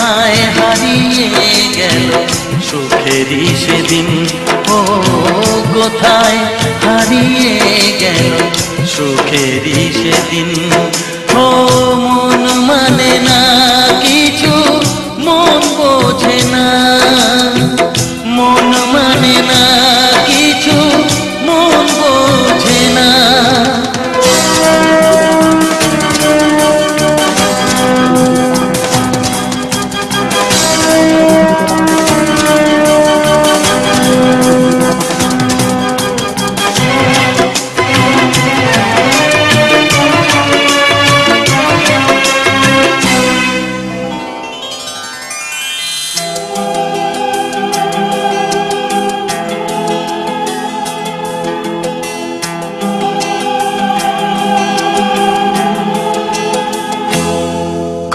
কোথায় হারিয়ে গেল সুখেরই সেদিন, ও কোথায় হারিয়ে গেল সুখেরই সেদিন। ও মন মানে না কিছু, মন বোঝে না, মন মানে না কিছু, মন বোঝে না।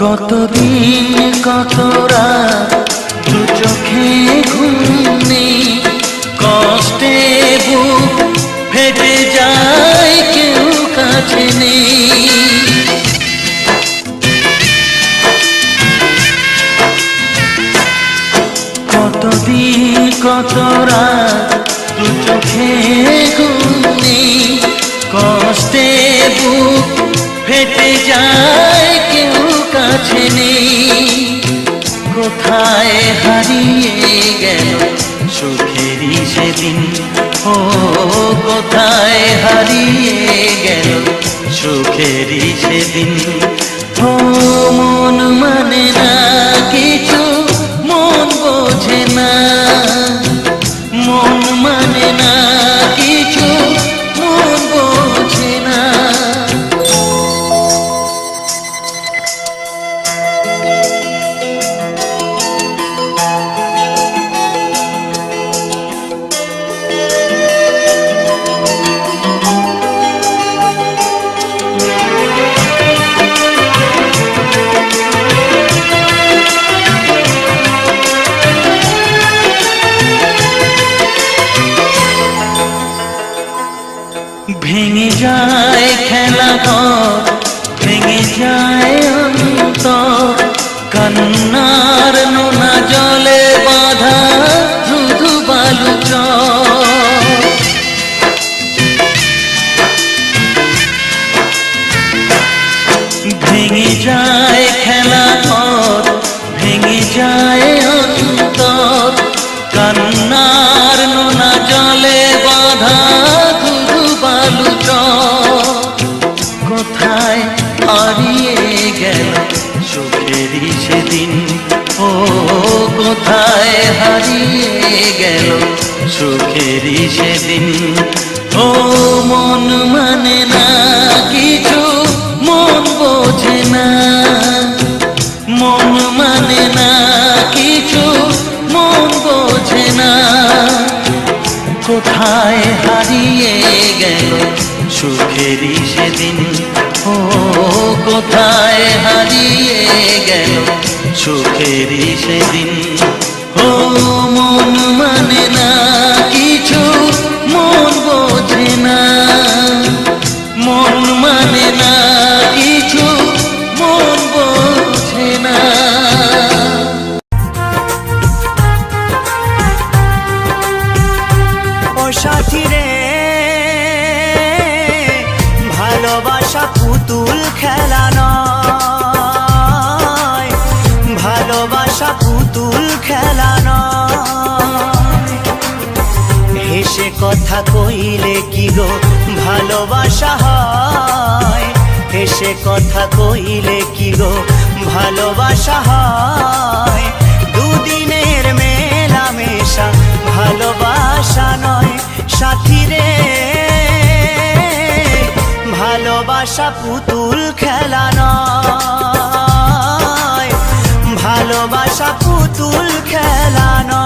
কতদিন কত রাত দু চোখে ঘুম নেই, কষ্টে বুক ফেটে যায় কেউ কাছে নেই। কতদিন কত রাত দু চোখে ঘুম নেই, কষ্টে বুক ফেটে যায় কেউ কাছে নেই। কোথায় হারিয়ে গেল সুখেরই সেদিন, ও কোথায় হারিয়ে গেল সুখেরই সেদিন। ও মন মানে না কিছু, মন বোঝে না, মন মানে না কিছু, মন বোঝে না। ভেঙে যায় খেলা ঘর, ভেঙে যায় অন্তর, কান্নার নোনা জলে বাঁধা ধুধু বালু চর। ভেঙে যায় খেলা ঘর, ভেঙে যায় অন্তর, কান্নার নোনা জলে বাঁধা বালু চর। কোথায় হারিয়ে গেল সুখেরই সেদিন, ও কোথায় হারিয়ে গেল সুখেরই সেদিন। ও মন মানে না কিছু, মন বোঝে না, মন মানে না কিছু, মন বোঝে না। কোথায় হারিয়ে গেল সুখেরই সেদিন, ও কোথায় হারিয়ে গেল সুখেরই সেদিন। ও মন মানে না কিছু, মন বোঝে না, মন মানে না কিছু, মন বোঝে না। সাথী রে ভালোবাসা পুতুল খেলা নয়, ভালোবাসা পুতুল খেলা নয়। হেসে কথা কইলে কি গো ভালোবাসা হয়, হেসে কথা কইলে কি গো ভালোবাসা হয়। দুদিনের মেলামেশা ভালোবাসা নয় সাথী রে, ভালোবাসা পুতুল খেলা নয়, ভালোবাসা পুতুল খেলা নয়।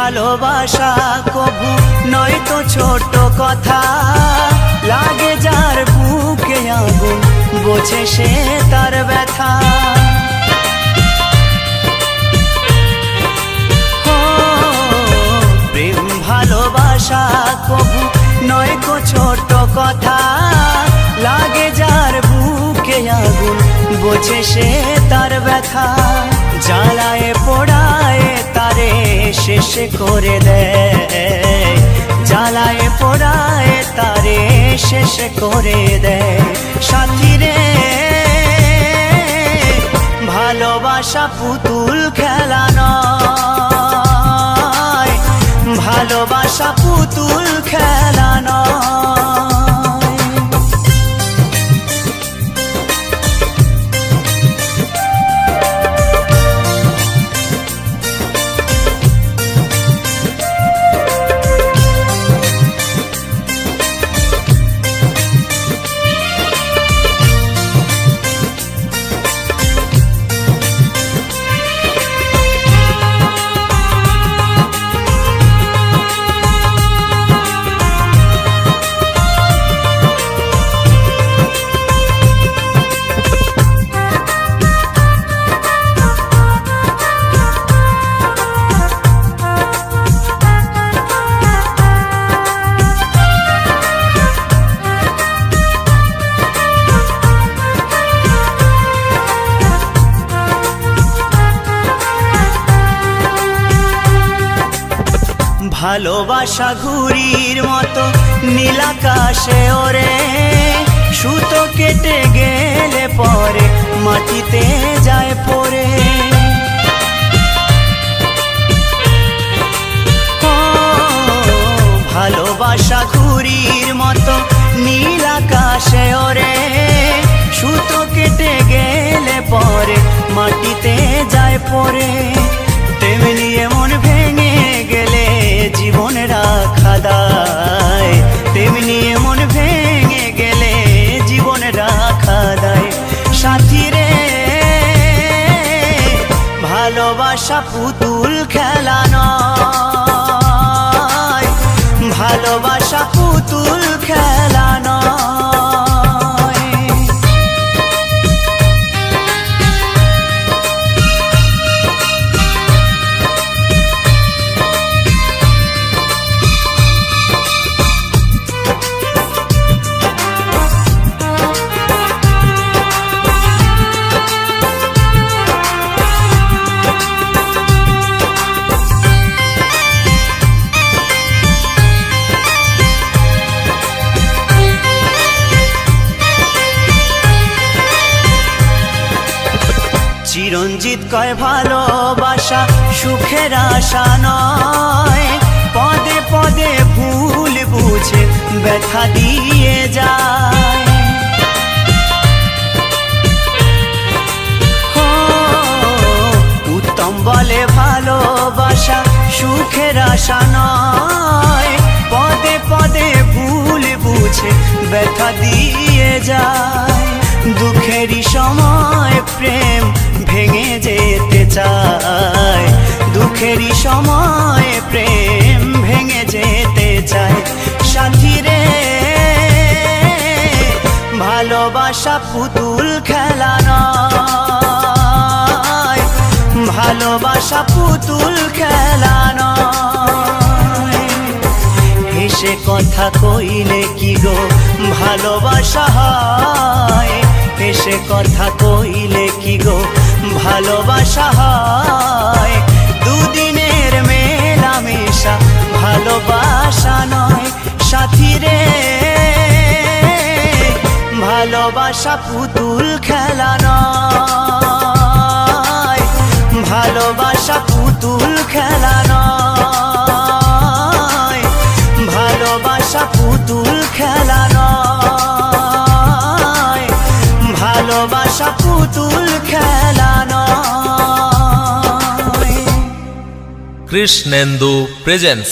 ভালোবাসা কবু নয় তো ছোট কথা, লাগে যার বুকে আগুন বোঝে সে তার ব্যথা। প্রেম ভালোবাসা কবু নয় তো ছোট কথা, লাগে যার বুকে আগুন বোঝে সে তার ব্যথা। জ্বালায় পোড়ায় তারে শেষ করে দেয়, জ্বালায় পোড়ায় তারে শেষ করে দেয়। সাথী রে ভালোবাসা পুতুল খেলা নয়, ভালোবাসা পুতুল খেলা নয়। ভালোবাসা ঘুড়ির মতো নীল আকাশে ওরে, সুতো কেটে গেলে পরে মাটিতে যায় পড়ে। ভালোবাসা ঘুড়ির মতো নীল আকাশে ওরে, সুতো কেটে গেলে পরে মাটিতে যায় পড়ে। তেমনি মন ভেঙে গেলে জীবন রাখা দায়, তেমনি মন ভেঙে গেলে জীবন রাখা দায়। সাথী রে ভালোবাসা পুতুল খেলা নয়, ভালোবাসা পুতুল খেলা নয়। চিরঞ্জিত কয় ভালোবাসা সুখের আশা নয়, পদে পদে ভুল বুঝে ব্যথা দিয়ে যায়। উত্তম বলে ভালোবাসা সুখের আশা নয়, পদে পদে ভুল বুঝে ব্যথা দিয়ে যায়। দুঃখেরই সময় প্রেম ভেঙে যেতে চায়, দুঃখেরই সময় প্রেম ভেঙে যেতে চায়। সাথী রে ভালোবাসা পুতুল খেলা নয়, ভালোবাসা পুতুল খেলা নয়। হেসে কথা কইলে কি গো ভালোবাসা হয়, হেসে কথা কইলে কি গো ভালোবাসা হয়। দুদিনের মেলামেশা ভালোবাসা নয়। সাথী রে ভালোবাসা পুতুল খেলা নয়, ভালোবাসা পুতুল খেলা নয়, ভালোবাসা পুতুল খেলা নয়, ভালোবাসা পুতুল খেলা নয়। কৃষ্ণেন্দু প্রেজেন্স।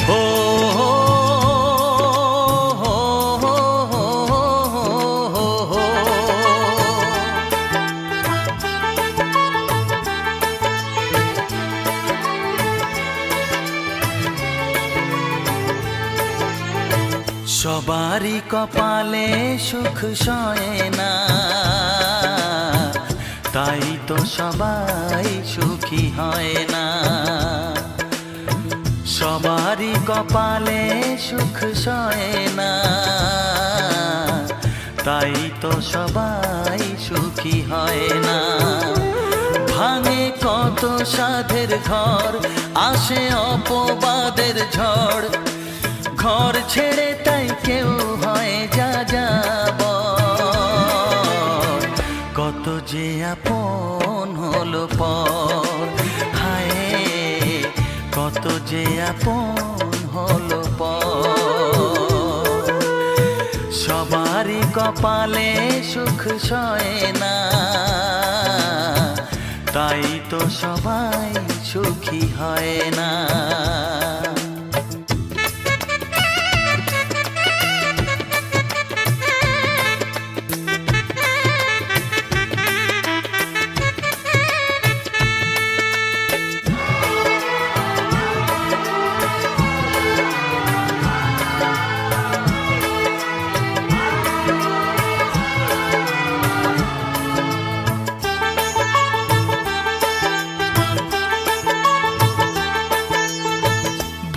हो हो हो हो সবারই কপালে সুখ সয় না, তাই তো সবাই সুখী হয় না। সবারই কপালে সুখ সয় না, তাই তো সবাই সুখী হয় না। ভাঙে কত সাধের ঘর, আসে অপবাদের ঝড়, ঘর ছেড়ে তাই কেউ হয় যা যাব। কত যে আপন হলো পর, হায় কত যে আপন হলো পর। সবারই কপালে সুখ সয় না, তাই তো সবাই সুখী হয় না।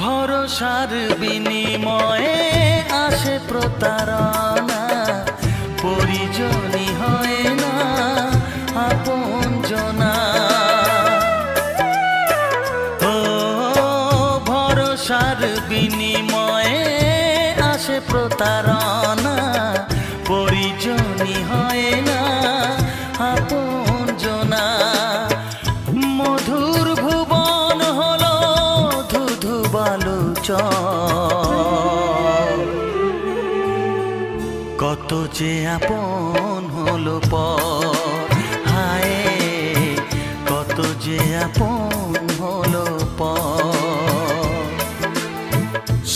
ভরসার বিনিময়ে আসে প্রতারণা, পরিজনই হয় না আপনজনা। ও ভরসার বিনিময়ে আসে প্রতারণা, পরিজনই হয় না আপনজনা। মধুর ভুবন হলো ধুধু বালুচর, কত যে আপন হলো পর, হায় কত যে আপন হলো পর।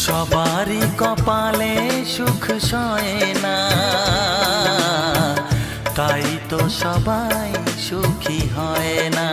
সবারই কপালে সুখ সয় না, তাই তো সবাই সুখী হয় না।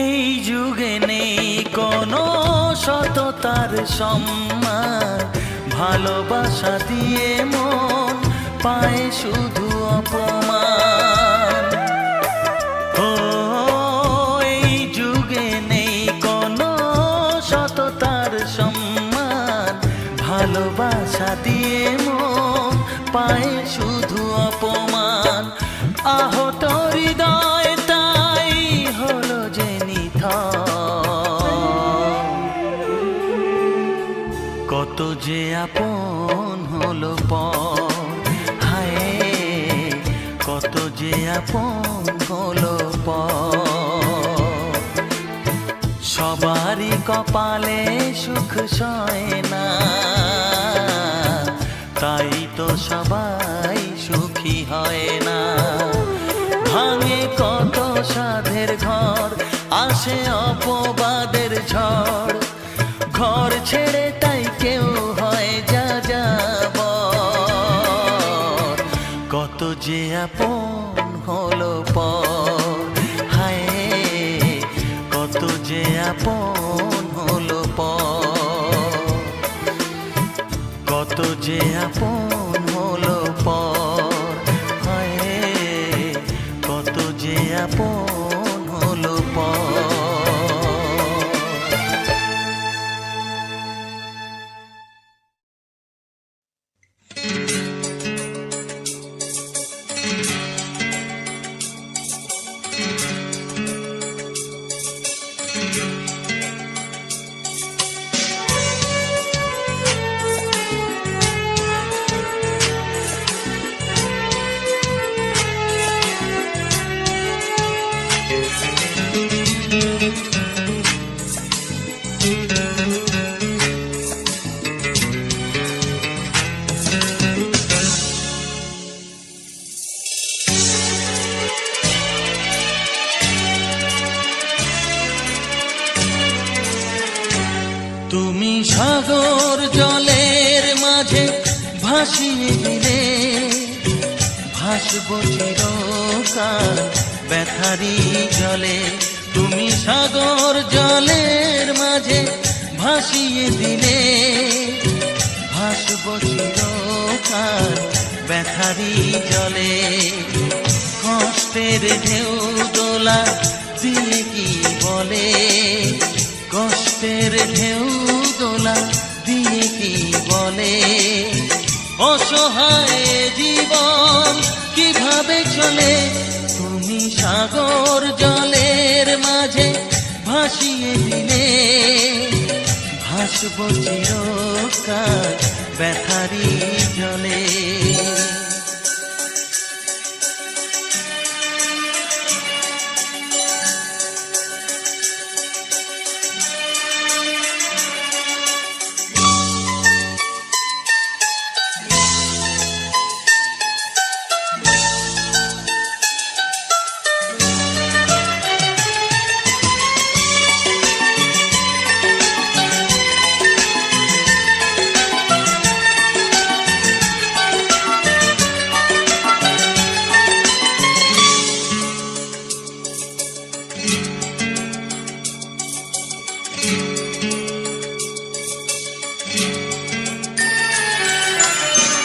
এই যুগে নেই কোনো সততার সম্মান, ভালোবাসা দিয়ে মন পায় শুধু অপমান। ও এই যুগে নেই কোনো সততার সম্মান, ভালোবাসা দিয়ে মন পায় শুধু অপমান। আহত হৃদয় তাই হলো যে কত যে আপন হলো পর, হায় কত যে আপন হলো পর। সবারই কপালে সুখ সয় না, তাই তো সবাই সুখী হয় না। ভাঙে কত সাধের ঘর, আসে অপবাদের ঝড়, ঘর ছেড়ে তাই কেউ হয় যা যাব। কত যে আপন হলো পর, হায় কত যে আপন হলো পর। কত যে আপন হলো পর, হায় কত যে আপন হলো পর। সাগর জলের মাঝে ভাসিয়ে দিলে ভাসব চিরকাল ব্যথারি জলে। তুমি সাগর জলের মাঝে ভাসিয়ে দিলে ভাসব চিরকাল ব্যথারি জলে। কষ্টের ঢেউ দোলা দিয়ে কি বলে, কষ্টের ঢেউ দোলা দিয়ে কি বলে, অসহায় জীবন কিভাবে চলে। তুমি সাগর জলের মাঝে ভাসিয়ে দিলে ভাসব চিরকাল ব্যথারি জলে।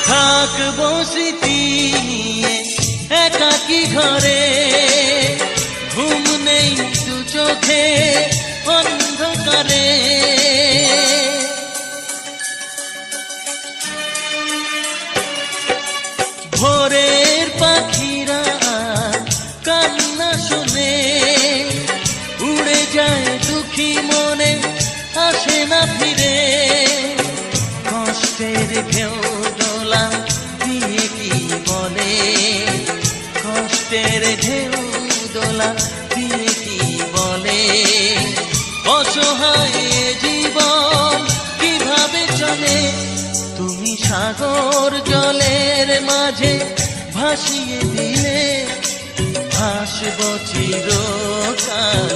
থাকবো স্মৃতি নিয়ে একাকী ঘরে, ঘুম নেই দু চোখে অন্ধকারে। ভোরের পাখিরা কান্না শুনে উড়ে যায় দুঃখী মনে আসে না ফিরে। কষ্টের ঢেউ দোলা দিয়ে কি বলে, কষ্টের ঢেউ দোলা দিয়ে কি বলে, অসহায় জীবন কিভাবে চলে। তুমি সাগর জলের মাঝে ভাসিয়ে দিলে ভাসব চিরকাল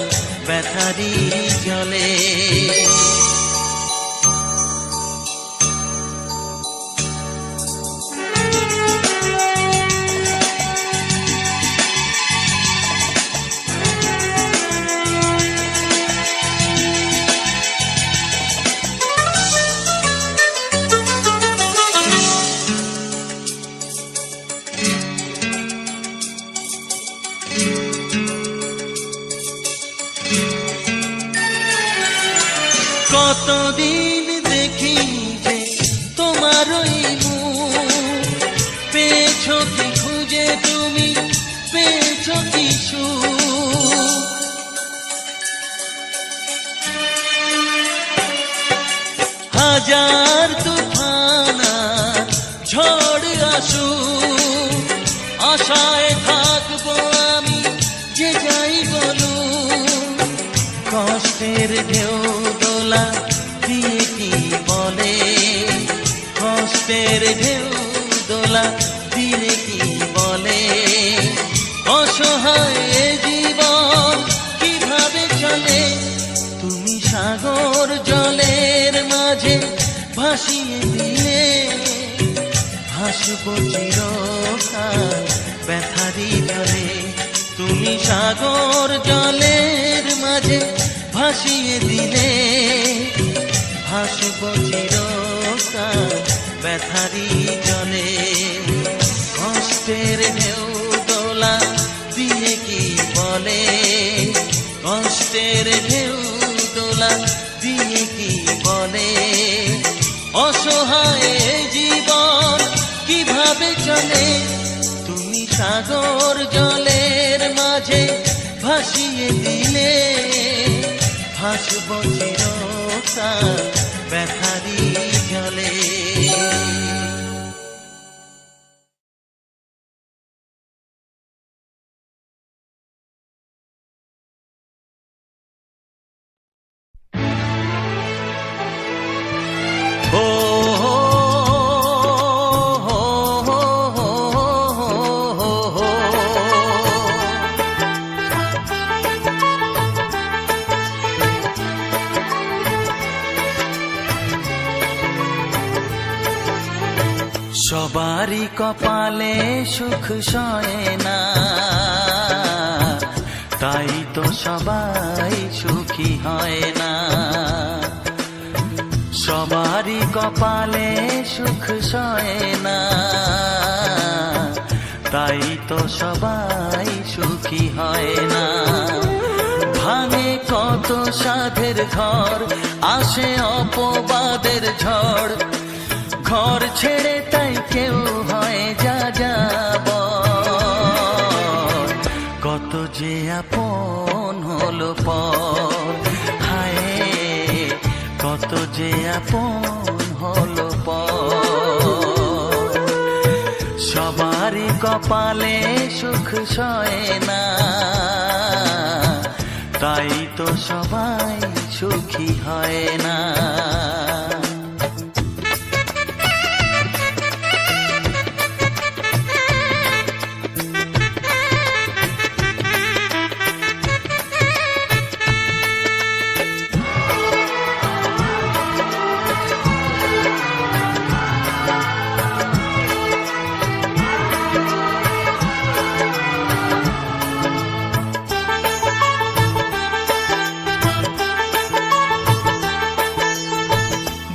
ব্যথারি জলে। কতদিন দেখিনি যে তোমার ওই মুখ, পেয়েছো কি খুঁজে তুমি, পেয়েছো কি সুখ। হাজার তুফান আর ঝড় আসুক, আশায় থাকবো আমি যে যাই বলুক। কষ্টের ঢেউ দোলা দিয়ে কি বলে, কষ্টের ঢেউ দোলা দিয়ে কি বলে, অসহায় জীবন কিভাবে চলে। তুমি সাগর জলের মাঝে ভাসিয়ে দিলে ভাসব চিরকাল ব্যথারি জলে। তুমি সাগর জলের মাঝে ভাসিয়ে দিলে ভাসব চিরকাল ব্যথারি জলে। কষ্টের ঢেউ দোলা দিয়ে কি বলে, কষ্টের ঢেউ দোলা দিয়ে কি বলে, অসহায় জীবন কিভাবে চলে। তুমি সাগর জলের মাঝে ভাসিয়ে দিলে ভাসব চিরকাল ব্যথারি জলে। সবারই কপালে সুখ সয় না, তাই তো সবাই সুখী হয় না। সবারই কপালে সুখ সয় না, তাই তো সবাই সুখী হয় না। ভাঙে কত সাধের ঘর, আসে অপবাদের ঝড়, ঘর ছেড়ে তাই কেউ হয় যা যাব। কত যে আপন হলো পর, হায় কত যে আপন হলো পর। সবারই কপালে সুখ সয় না, তাই তো সবাই সুখী হয় না।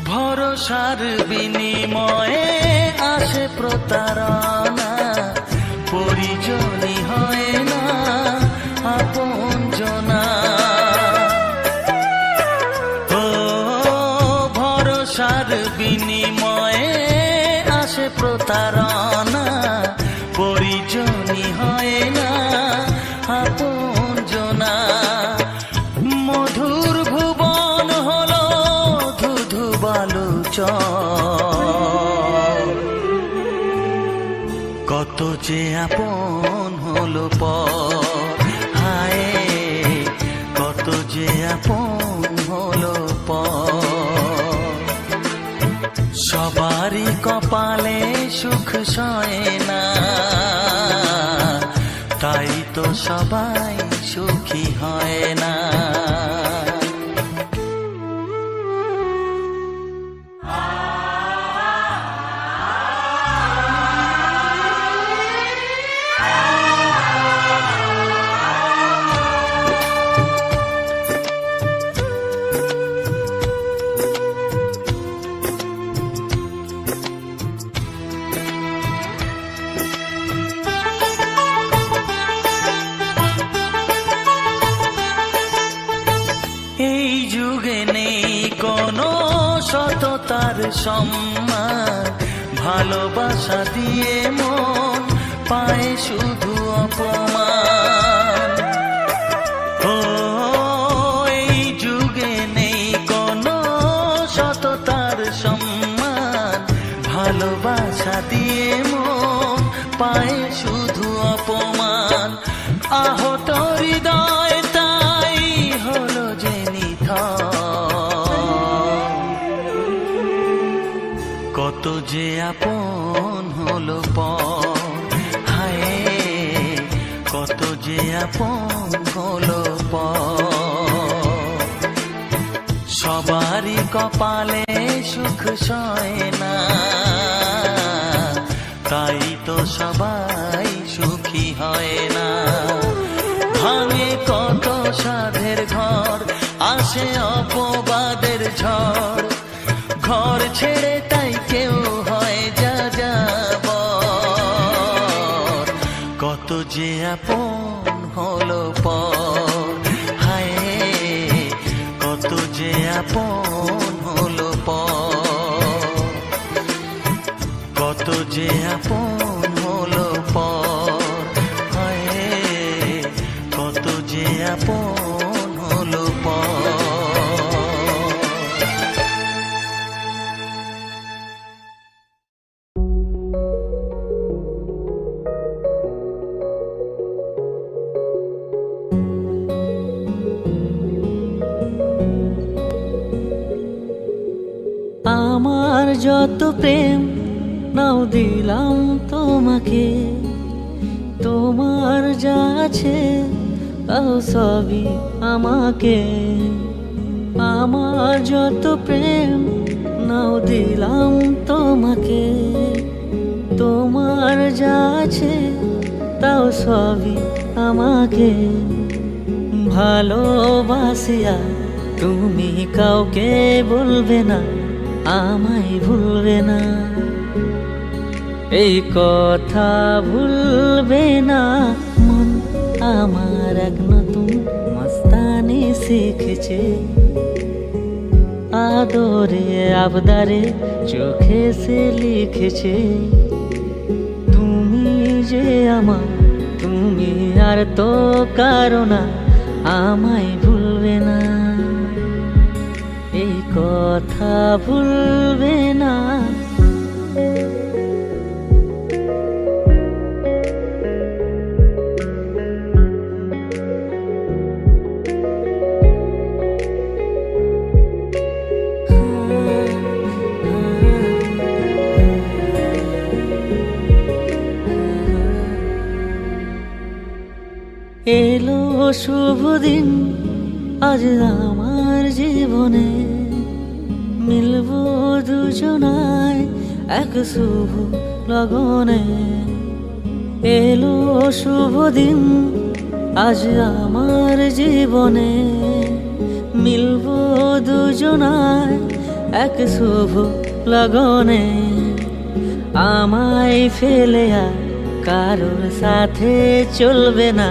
ভরসার বিনিময়ে আসে প্রতারণা, পরিজনই হয় না আপনজনা। ও ভরসার বিনিময়ে আসে প্রতারণা, পরিজনই হয় না আপনজনা। মধুর ভুবন হলো ধুধু বালুচর, কত যে আপন হলো পর, হায় কত যে আপন হলো পর। সবারই কপালে সুখ সয় না, তাই তো সবাই সুখী হয় না। এই যুগে নেই কোনো সততার সম্মান, ভালোবাসা দিয়ে মন পায় শুধু অপমান। ও এই যুগে নেই কোনো সততার সম্মান, ভালোবাসা দিয়ে মন পায় শুধু অপমান। আহত হৃদয় তাই হলো যে নিথর, কত যে আপন হলো পর, হায় কত যে আপন হলো পর। সবারই কপালে সুখ সয় না, তাই তো সবাই সুখী হয় না। ভাঙে কত সাধের ঘর, আসে অপবাদের ঝড়, ঘর ছেড়ে তাই কেউ হয় যা যাব। কত যে আপন হলো পর, হায় কত যে আপন হলো পর। কত যে আপন হলো পর, হায় কত যে আপন হলো পর। আমার যত প্রেম নাও দিলাম তোমাকে, তোমার যা আছে তাও সবই আমাকে। আমার যত প্রেম নাও দিলাম তোমাকে, তোমার যা আছে তাও সবই আমাকে ভালোবাসিয়া তুমি কাউকে বলবে না আমায় ভুলবে না, এই কথা ভুলবে না মন আমার এক নতুন মস্তানি শিখেছে। আদরে আবদারে চোখে সে লিখেছে, তুমি যে আমার, তুমি আর তো কারো না আমায় ভুলবে না, এই কথা ভুলবে না। এলো শুভ দিন আজ আমার জীবনে, মিলবো দুজনায় এক শুভ লগনে। এলো শুভ দিন আজ আমার জীবনে, মিলবো দুজনায় এক শুভ লগনে। আমায় ফেলে আর কারোর সাথে চলবে না,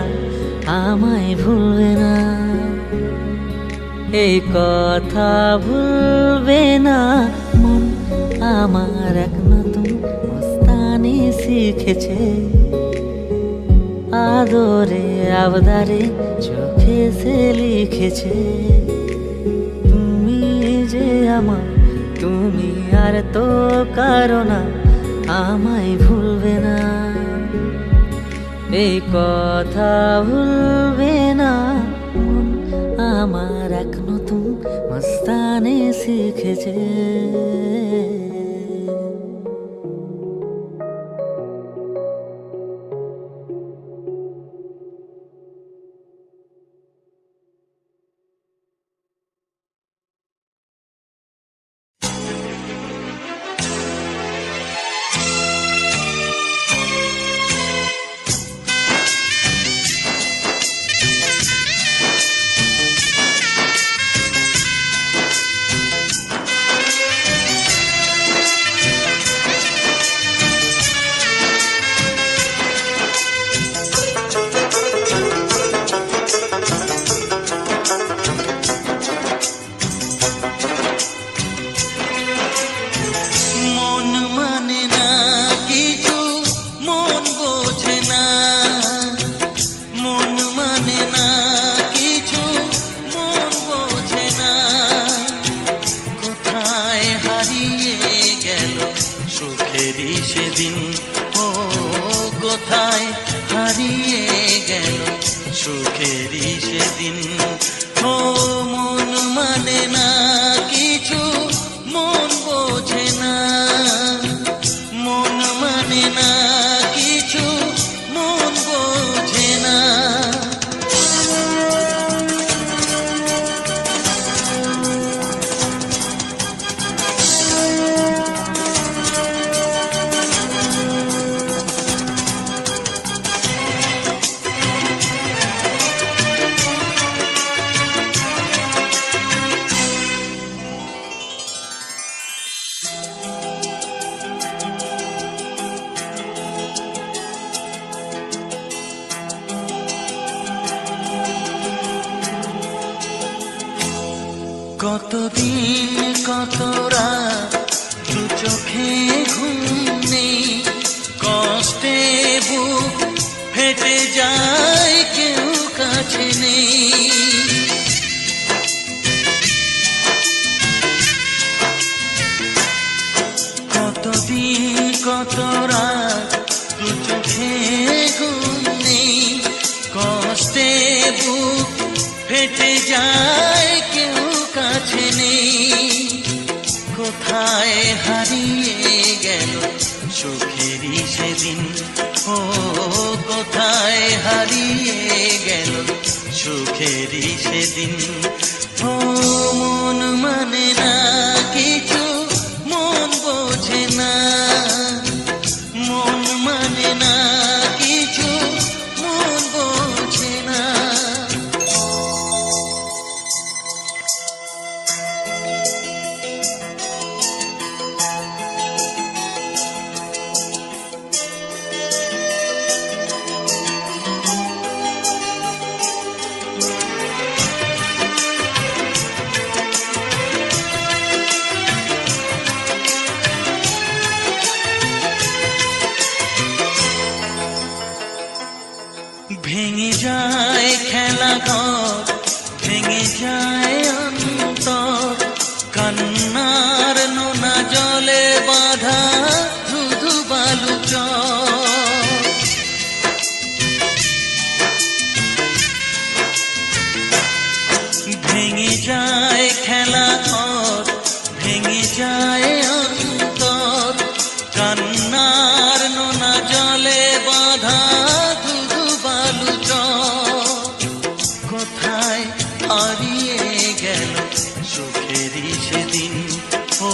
আমায় ভুলবে না, এই কথা ভুলবে না মন আমার এক নতুন মস্তানি শিখেছে। আদরে আবদারে চোখে সে লিখেছে, তুমি যে আমার, তুমি আর তো কারো না আমায় ভুলবে না, এই কথা ভুলবে না মন আমার এক নতুন মস্তানি শিখেছে। সেদিন ও কোথায় হারিয়ে গেল সুখেরই সেদিন। ও মন মানে না কিছু, মন বোঝে না, মন মানে না কিছু, মন বোঝে না। কতদিন কত রাত দু চোখে ঘুম নেই, কষ্টে বুক ফেটে যায় কেউ কাছে নেই। কতদিন কত রাত দু চোখে ঘুম নেই, কষ্টে বুক ফেটে যায় কেউ কাছে নেই। কোথায় হারিয়ে গেল সুখেরই সেদিন, ও কোথায় হারিয়ে গেল সুখেরই সেদিন। ও মন মানে না কিছু, মন বোঝে না, মন কান্নার নোনা জলে বাঁধা ধুধু বালু চর। ভেঙে যায় খেলা ঘর, ভেঙে যায় অন্তর, কান্নার নোনা জলে বাঁধা ধুধু বালু চর। কোথায় হারিয়ে গেল সুখেরই সেদিন, ও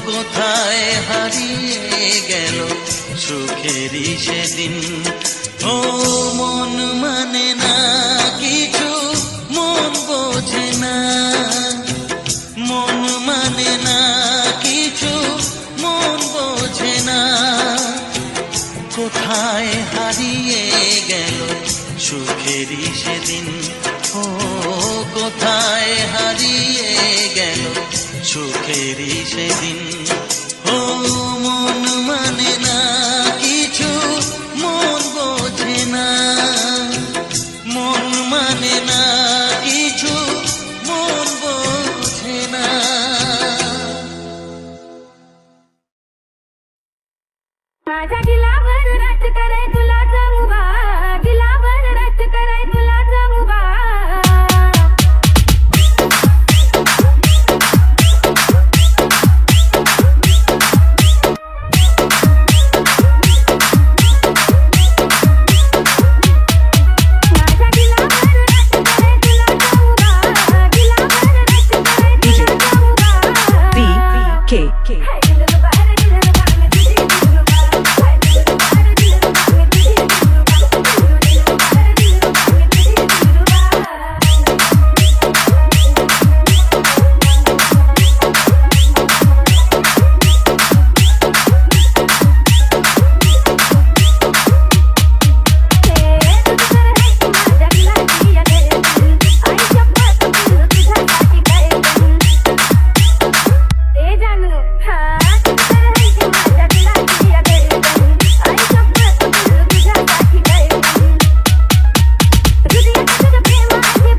কোথায় হারিয়ে গেল সুখেরই সেদিন। ও মন মানে না কিছু, মন বোঝে না, মন মানে না কিছু, মন বোঝে না। কোথায় হারিয়ে গেল সুখেরই সেদিন, ও কোথায় হারিয়ে গেল সুখেরই সেদিন। ও মন মানে না কিছু, মন বোঝে না, মন মানে না কিছু, মন বোঝে না। माझ्या दिलावर रच करे तुला जमुबा, दिलावर रच करे तुला जमुबा. माझ्या दिलावर रच करे तुला जमुबा, दिलावर रच करे तुला जमुबा. BK हाय दिलरुबा रे दिलरुबा मैं तुझे दिलरुबा, हाय दिलरुबा रे दिलरुबा मैं तुझे दिलरुबा, दिलरुबा रे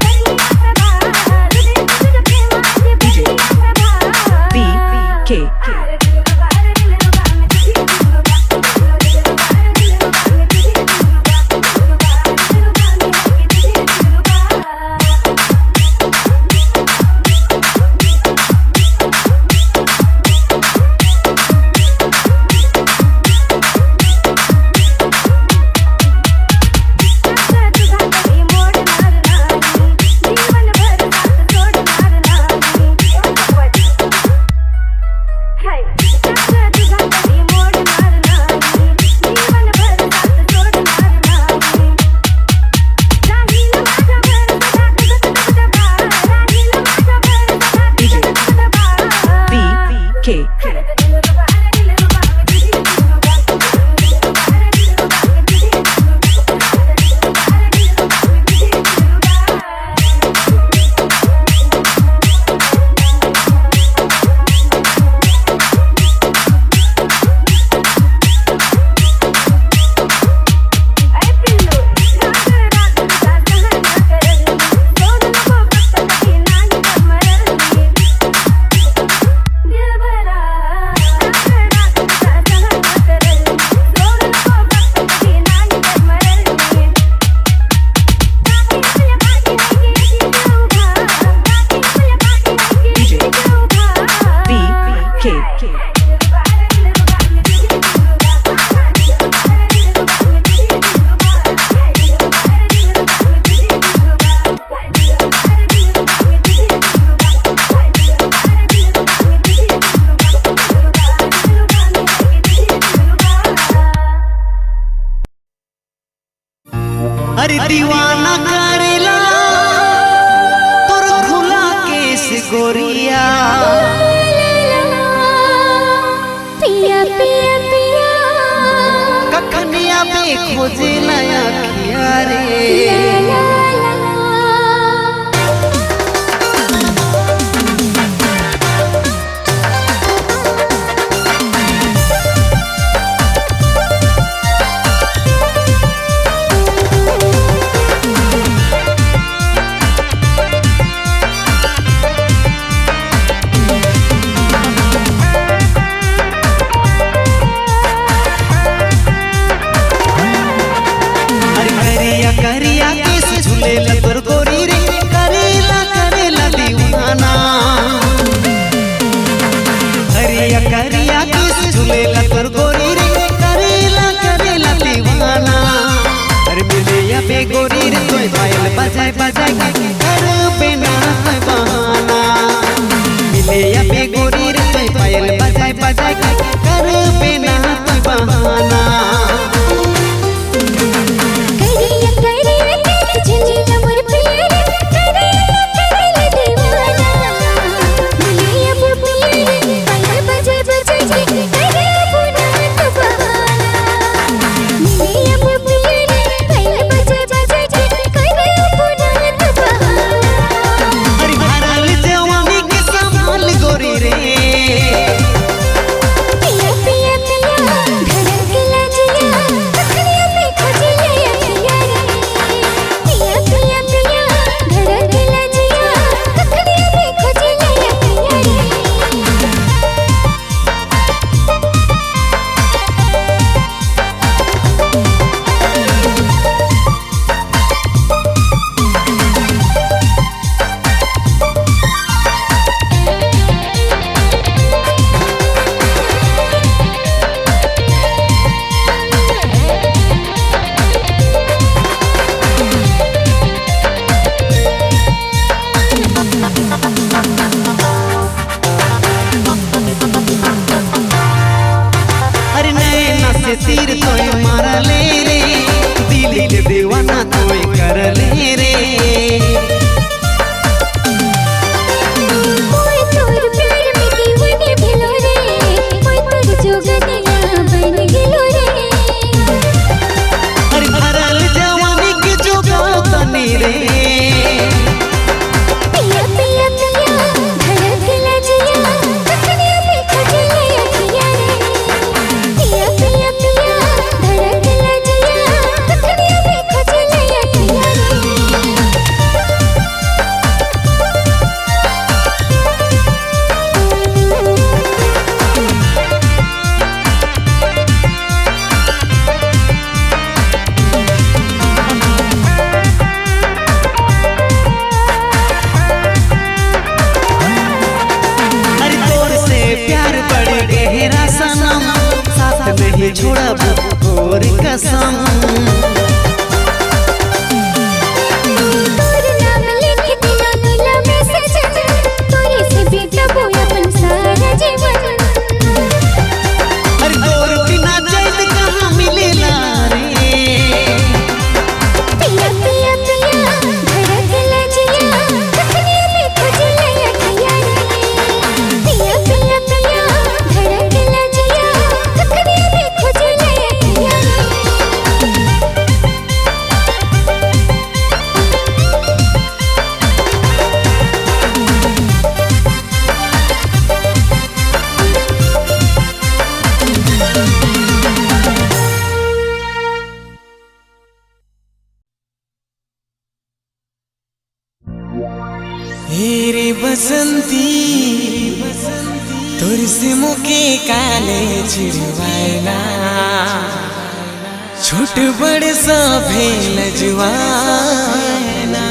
दिलरुबा मैं तुझे दिलरुबा. अरे दीवाना करेला तोर खुला केस गोरिया, पिया पिया पिया कखनिया में खोजे नया खिया रे। झूलेला तोर गोरी रे करेला दीवाना। अरे मिले या बे गोरी रे तोय पायल बजाय बजाय के कर बिना कोई बहाना। मिले या बे गोरी रे तोय पायल बजाय बजाय के कर बिना कोई बहाना। तीर तोय मारा ले रे दिल के दीवाना तोय कर ले रे। कोई तोर प्यार में दीवाने भेलो रे कोई तोर जोगनिया बन गेलो रे। अरे भरल जवानी के जोगाओ तनी रे। पिया पिया पिया धड़कला जिया तखनिया पे खजले अखिया रे। पिया पिया पिया धड़कला जिया तखनिया पे खजले अखिया रे। अरे तोर से प्यार बढ़ गहरा सनम साथ नहीं छोड़ा और कसम। तोर नाम लिख दिया नीला में सजन तोरे से बेटा बोया अपन सारा जीवन। अरे तोर बिना चैन कहाँ मिलेला रे। पिया पिया पिया धड़कला जिया तखनिया पे खजले अखिया रे। पिया पिया पिया धड़कला जिया तखनिया पे खजले अखिया रे। हेरे बसंती तोर से मुके काले चिड़वाना छोट बड़ सा भेल जुआना।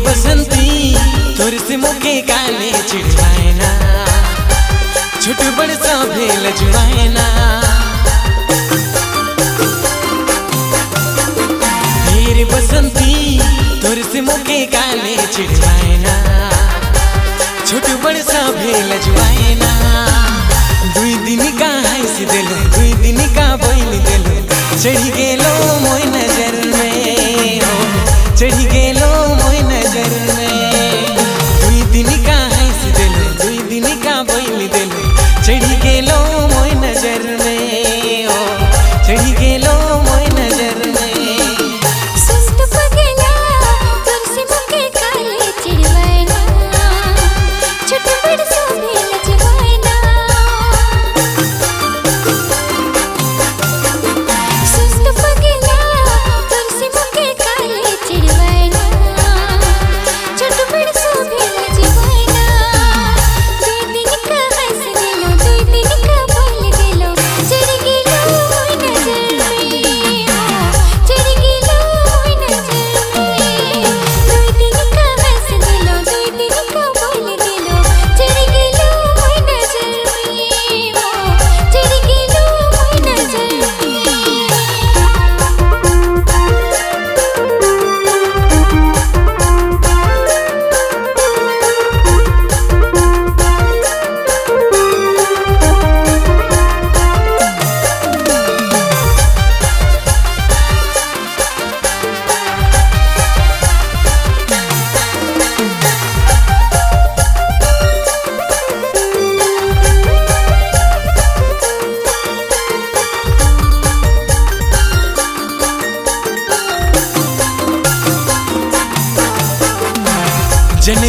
बसंती तोर से मुके काले चिड़वाना छोट बड़ सा भेल जुआना। हेरे बसंती तोर से मुके काले चिड़वाना छोट बड़ सा भेल जुआना। दुई दिन का हैस दिल दुई दिन का बोल दिल चढ़ी गेलो मोय नजर में हो चढ़ी गेलो मोय नजर में। दुई दिन का हैस दिल दुई दिन का बोल दिल चढ़ी गेलो मोय नजर में हो चढ़ी गेलो मोय नजर में। सुस्त पगला तोर से मुके काले चिड़वाना छोट बड़ सा भेल जुआना।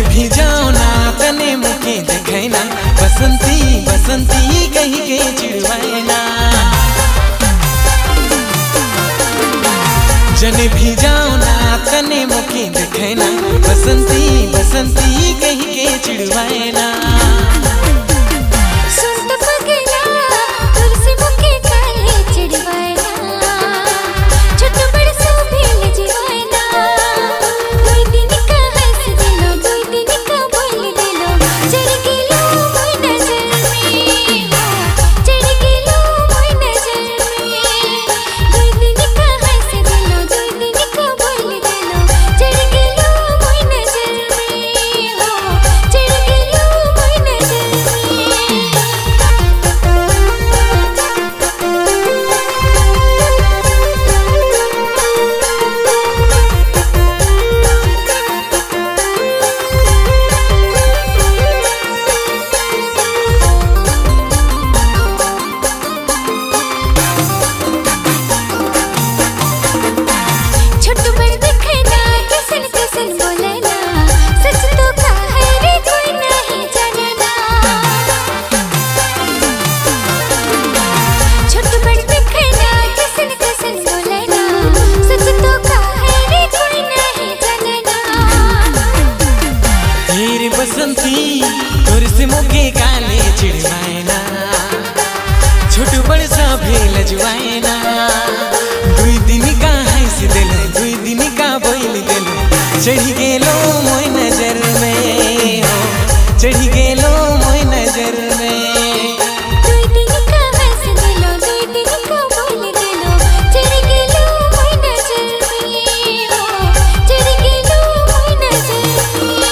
भी जाओ ना तने मुके देखे ना बसंती बसंती कहीं के चिड़वाए ना जने भी जाओ ना तने मुके देखे ना बसंती बसंती कहीं के चिड़वाए ना सुन तो पगला तुरसे मुके काले चिड़वाए ना छोटो बड़ सो भेल जीवाए ना दुई दिन का हंस दिलो दुई दिन का बोल दिलो चढ़ गेलो मोय नजर में चढ़ गेलो मोय नजर में दुई दिन का हंस दिलो दुई दिन का बोल दिलो चढ़ गेलो मोय नजर में चढ़ गेलो मोय नजर छोटू बड़ दिखे ना किसन किसन बोले ना सच तो कहा रे कोई नहीं जाने ना छोटू बड़ दिखे ना किसन किसन बोले ना सच तो कहा रे कोई नहीं जाने ना हीर बसंती तोर से मुके काले चिड़वाए ना छोटू बड़ सा भेल जुआए ना दुई दिन का हंस दिल दुई दिन का बोल दिल चढ़ गेलो मोय नजर में हो चढ़ गेलो मोय नजर में दुई दिन का हंस दिलो दुई दिन का बोल दिलो चढ़ गेलो मोय नजर में चढ़ गेलो मोय नजर में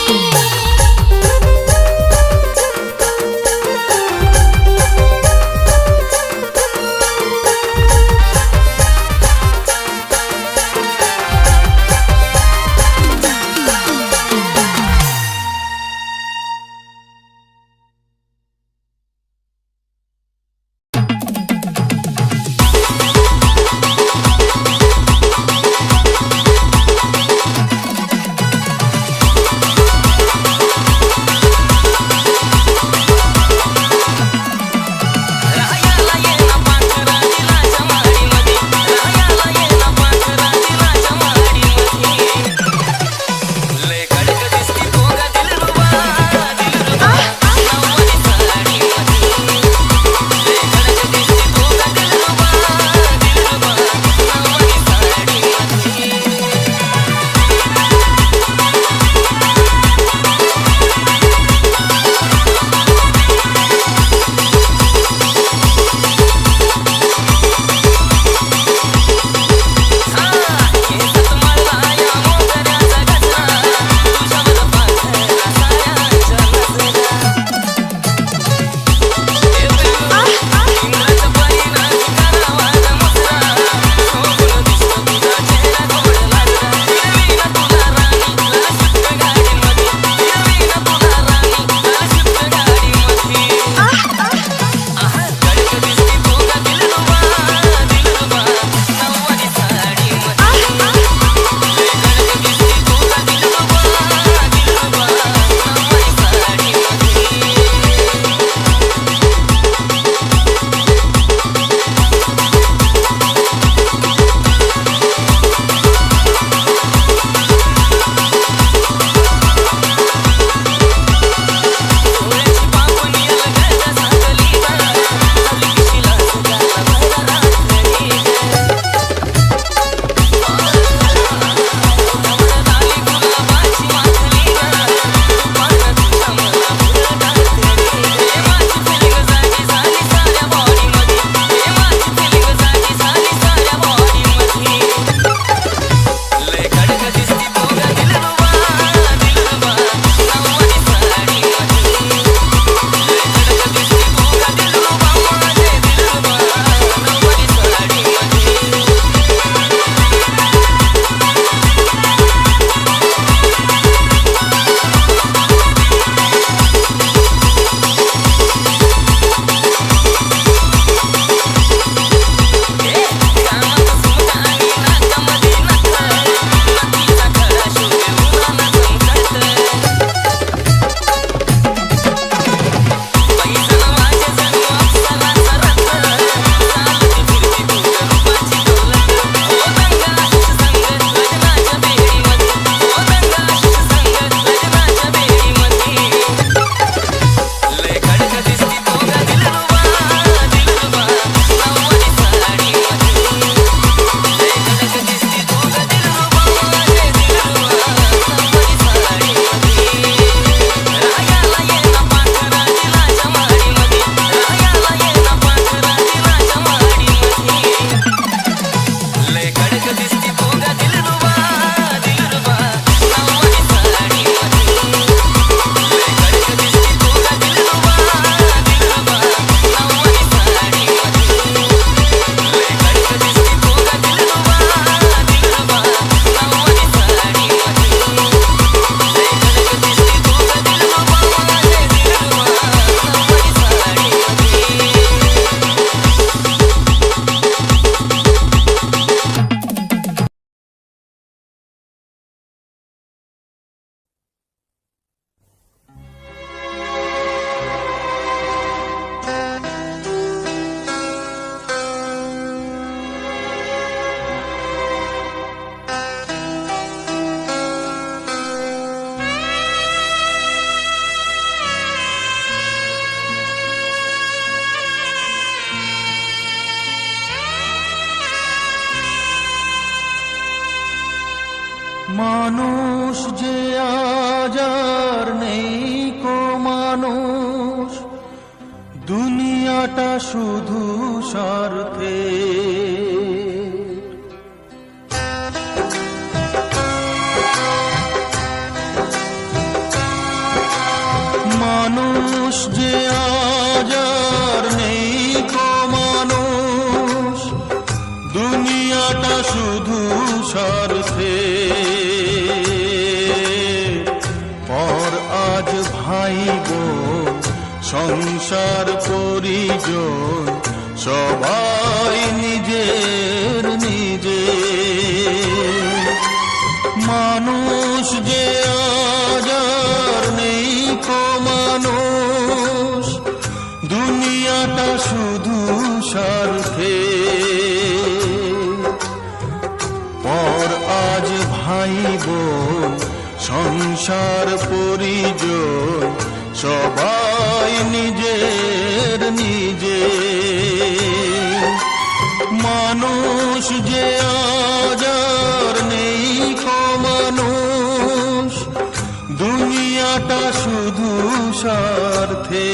মানুষ যে আজ আর নেই কো মানুষ, দুনিয়াটা শুধু স্বার্থে। মানুষ যে আজ আর নেই কো মানুষ, দুনিয়াটা শুধু স্বার্থে। পর আজ ভাই বোন সংসার পরিজন সবাই নিজের নিজে। মানুষ যে আজ আর নেই কো মানুষ, দুনিয়াটা শুধু স্বার্থে। পর আজ ভাই বোন সংসার পরিজন সবাই নিজের নিজে। মানুষ যে আজ আর নেই কো মানুষ, দুনিয়াটা শুধু স্বার্থে।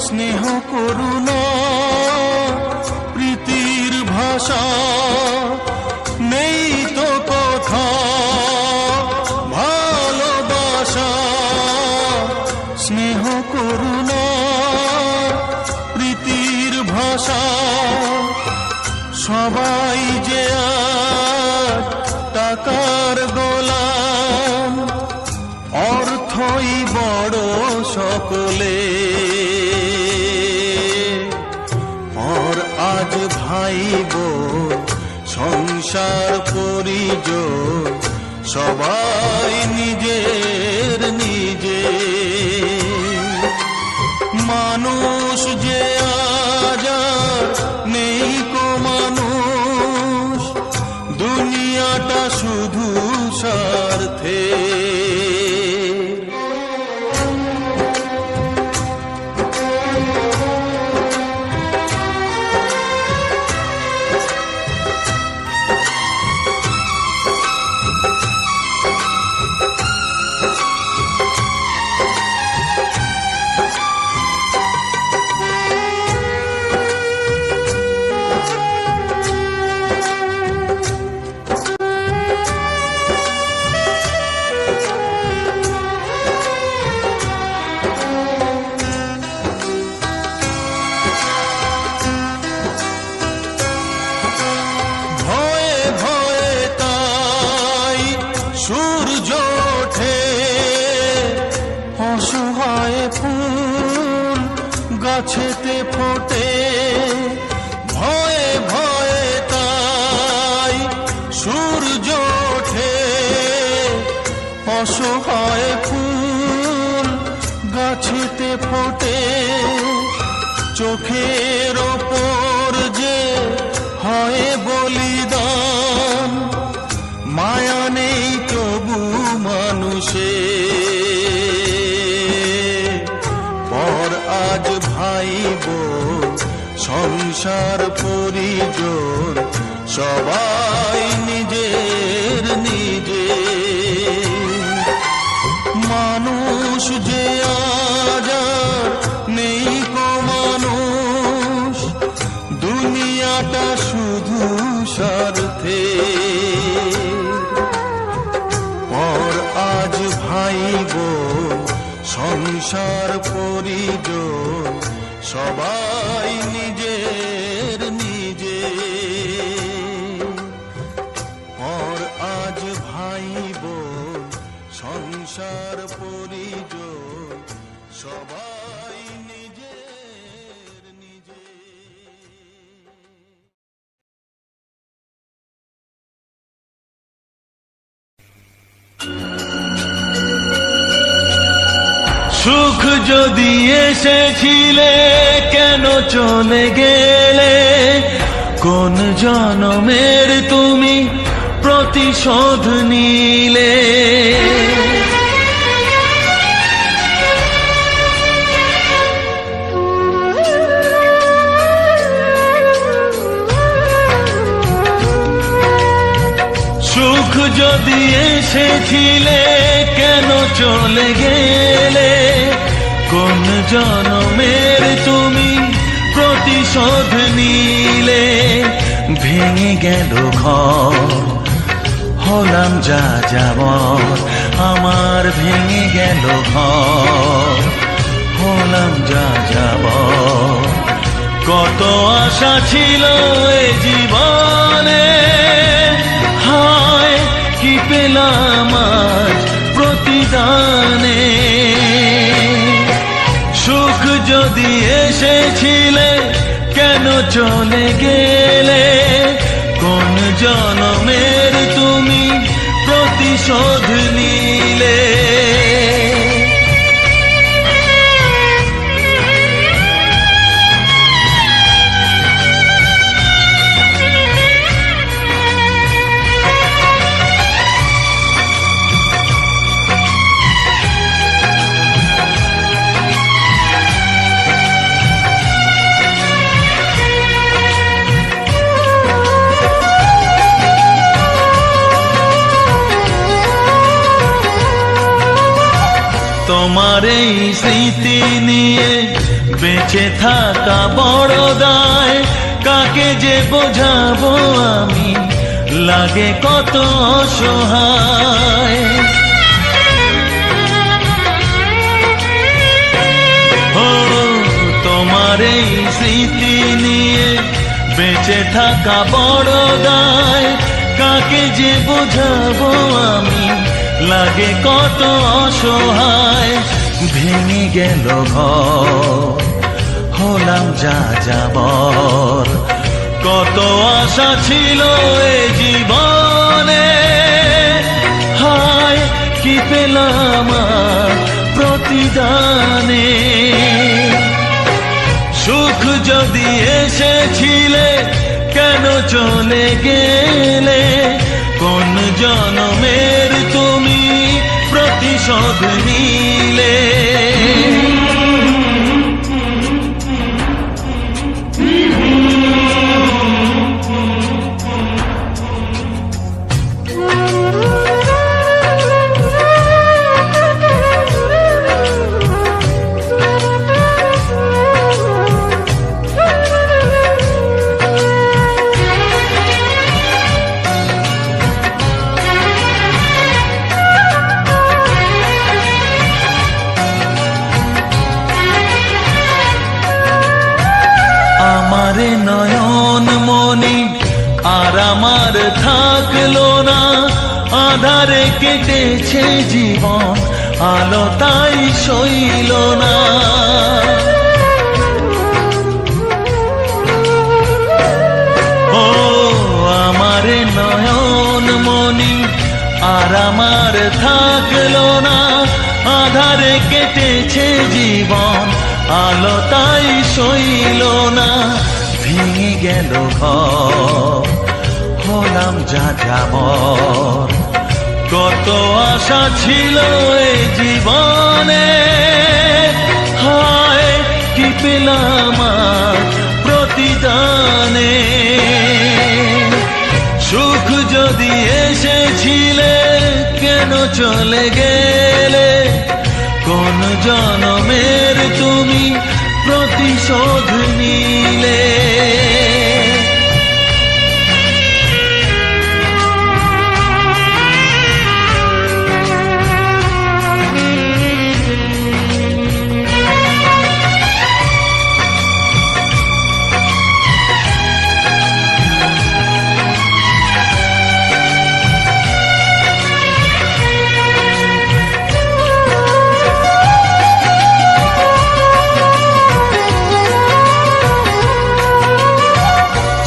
স্নেহ করুণা প্রীতির ভাষা, নেই তো কথা ভালোবাসা। স্নেহ করুণা প্রীতির ভাষা, সবাই যে আজ টাকার গোলাম, অর্থই বড় সকলে। আর আজ ভাই বোন সংসার পরিজন সবাই নিজের নিজে। মানুষ যে আজ আর নেই কো মানুষ, দুনিয়াটা শুধু স্বার্থে। সূর্য ওঠে অসহায় ফুল গাছেতে ফোটে, ভয়ে ভয়ে তাই সূর্য ওঠে অসহায় ফুল গাছেতে ফোটে। চোখের ওপর যে হয় বলিদান, মায়া নেই তবু মানুষে। পর আজ ভাই বোন সংসার পরিজন সবাই নিজের নিজে। মানুষ যে আজ আর নেই কো মানুষ, দুনিয়াটা শুধু স্বার্থে। পর আজ ভাই বোন সংসার পরিজন সবাই নিজের নিজে। সংসার পরিজন সবাই নিজের নিজে। সুখ যদি এসেছিলে কেন চলে গেলে, কোন জনমের তুমি প্রতিশোধ নিলে। সুখ যদি এসেছিলে কেন চলে গেলে, কোন জনমের তুমি প্রতিশোধ নিলে। ভেঙে গেল ঘর হলাম যা যাবর, আমার ভেঙে গেল ঘর হলাম যা যাবর। কত আশা ছিল এ জীবনে, হায় কি পেলাম আজ প্রতিদানে। সুখ যদি এসেছিলে কেন চলে গেলে, কোন জনমের তুমি প্রতিশোধ নিলে। তোমার এই স্মৃতি নিয়ে বেঁচে থাকা বড় দায়, কাকে যে বোঝাবো আমি লাগে কত অসহায়। ও তোমার এই স্মৃতি নিয়ে বেঁচে থাকা বড় দায়, কাকে যে বোঝাবো আমি লাগে কত অসহায়। ভেঙে গেল ঘর হলাম যা যাবর, কত আশা ছিল এ জীবনে, হায় কি পেলাম প্রতিদানে। সুখ যদি এসেছিলে কেন চলে গেলে, কোন জনমের তুমি প্রতিশোধ নিলে। আমারে নয়ন মনি আর আমার থাকলো না, আধারে কেটেছে জীবন আলো তাই সইল না। ও আমারে নয়ন মনি আর আমার থাকলো না, আধারে কেটেছে জীবন আলো তাই সইল না। ভেঙে গেল ঘর হলাম যা যাবর, কত আশা ছিল এ জীবনে, হায় কি পেলাম প্রতিদানে। সুখ যদি এসেছিলে কেন চলে গেলে, কোন জনমের তুমি প্রতিশোধ নিলে।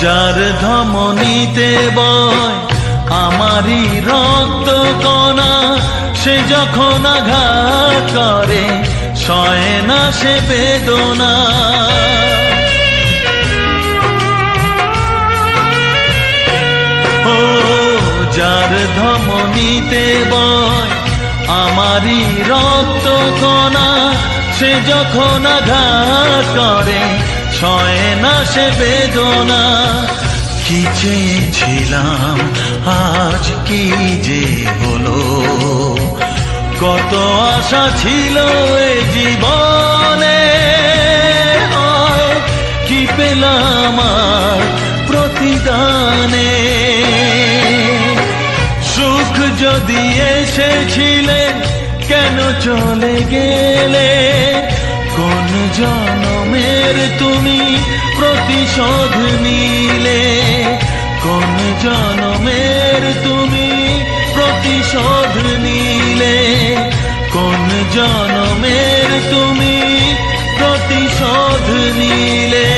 যার ধমনীতে বয় আমারই রক্ত কণা, সে যখন আঘাত করে সয় না সে বেদনা। ও যার ধমনীতে বয় আমারই রক্ত কণা, সে যখন আঘাত করে সয় না সে বেদনা। কি চেয়েছিলাম আজ কি যে হলো, কত আশা ছিল এ জীবনে, কি পেলাম আর প্রতিদানে। সুখ যদি এসেছিলে কেন চলে গেলে, কোন জনমের তুমি প্রতিশোধ নিলে, কোন জনমের তুমি প্রতিশোধ নিলে, কোন জনমের তুমি প্রতিশোধ নিলে।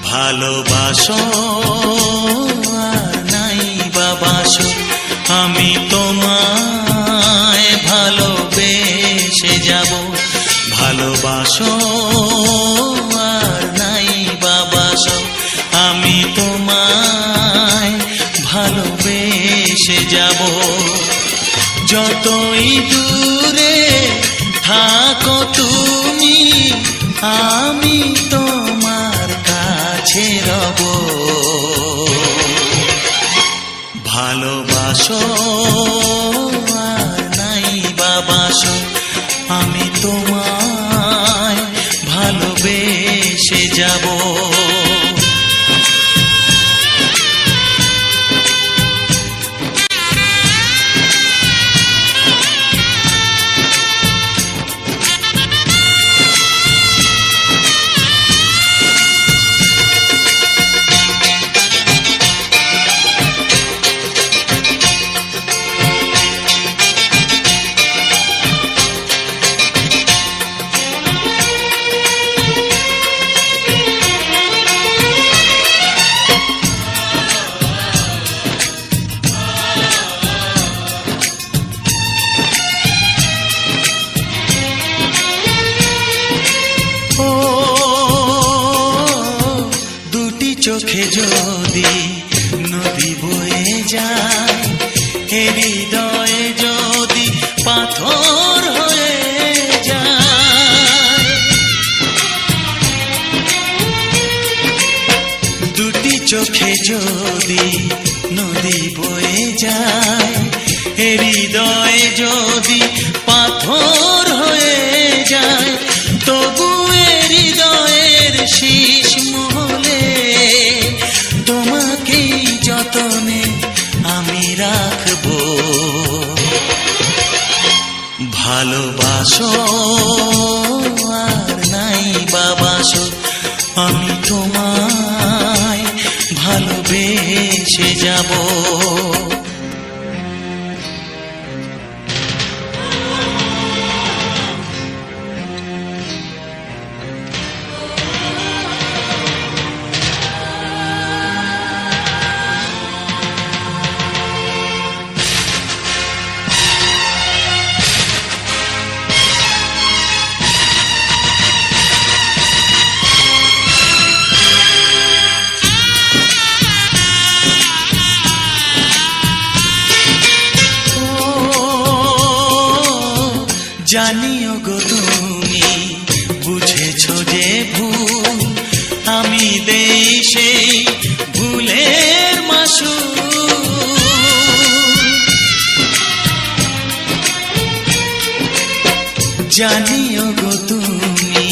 ভালোবাসো আর নাই বাবাসো, আমি তোমায় ভালোবেসে যাব। ভালোবাসো আর নাই বাবাসো, আমি তোমায় ভালোবেসে যাব। যতই দূরে থাকো তুমি, আমি তোমার কাছে রব। ভালোবাসো আর নাই বাবাসো, আমি তোমায় ভালোবেসে যাব। চোখে যদি নদী বয়ে যায়, হৃদয়ে যদি পাথর হয়ে যায়, দুটি চোখে যদি নদী বয়ে যায়, হৃদয়ে যদি পাথর হয়ে যায়, তবু হৃদয়ের শীষ মহলে তোমাকেই যতনে আমি রাখবো। ভালোবাসো আর নাই বাবাসো, আমি তোমায় ভালোবেসে যাব। জানিও গো তুমি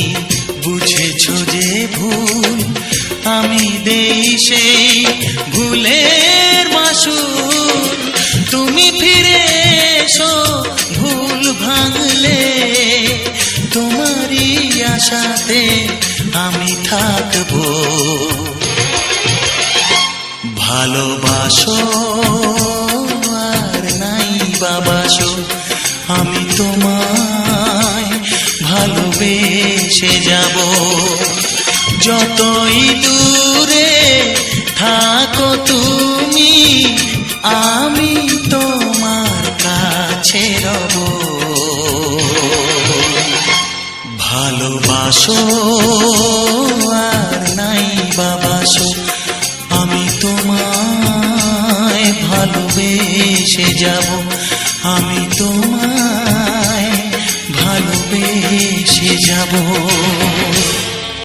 বুঝেছো যে ভুল আমি দেই সেই ভুলের মাসুল তুমি ফিরে এসো ভুল ভাঙলে তোমারই আশাতে আমি থাকবো ভালোবাসো আর নাই বাবাসো আমি তোমায় ভালোবেসে যাব যতই দূরে থাকো তুমি আমি তোমার কাছে রব ভালোবাসো আর নাই বাবাসো আমি তোমায় ভালোবেসে যাব আমি তোমায় ভালোবেসে যাব